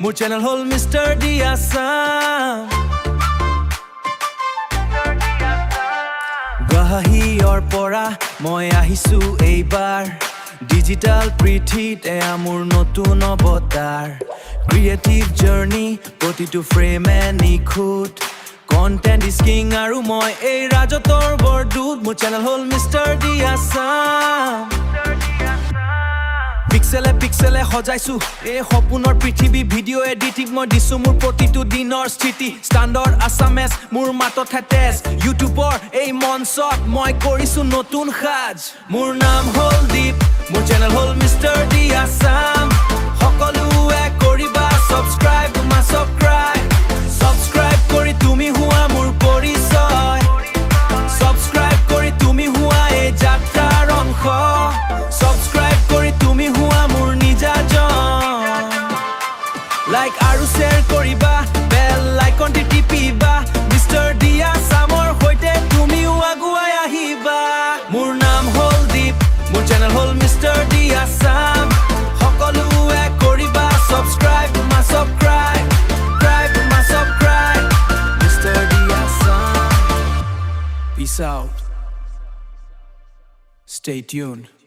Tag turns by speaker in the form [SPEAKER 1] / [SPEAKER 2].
[SPEAKER 1] মোৰ চেনেল হল mister D Assam গুৱাহাটীৰ পৰা মই আহিছো এইবাৰ ডিজিটাল পৃথিৱীত এয়া মোৰ নতুন অৱতাৰ ক্ৰিয়েটিভ জাৰ্নি প্ৰতিটো ফ্ৰেমে নিখুঁত কন্টেন্ট ইজ কিং আৰু মই এই ৰাজতৰ বৰদূত মোৰ চেনেল হল মিষ্টাৰ ডি আছাম পিক্সেলে পিক্সেলে সজাইছো এই সপোনৰ পৃথিৱী ভিডিঅ' এডিটিং মই দিছো মোৰ প্ৰতিটো দিনৰ স্থিতি ষ্টাণ্ডাৰ্ড আছামেজ মোৰ মাতত হেতেজ ইউটিউবৰ এই মঞ্চত মই কৰিছো নতুন সাজ মোৰ নাম হল দীপ মোৰ চেনেল হল মিষ্টাৰ ডি আছাম সকলোৱে কৰিবা সাবস্ক্ৰাইব সাবস্ক্ৰাইব কৰি তুমি হোৱা মোৰ পৰিচয় সাবস্ক্ৰাইব কৰি তুমি হোৱা এই যাত্ৰাৰ অংশ সাবস্ক্ৰাইব কৰি তুমি হোৱা মোৰ নিজাজন লাইক আৰু শ্বেয়াৰ কৰিবা বেল আইকনটি টিপিবা মিষ্টাৰ ডি আছামৰ সৈতে তুমিও আগুৱাই আহিবা মোৰ নাম হল দীপ মোৰ চেনেল হল মিষ্টাৰ ডি আছাম সকলোৱে কৰিবা subscribe mister D Assam Peace out. Stay tuned.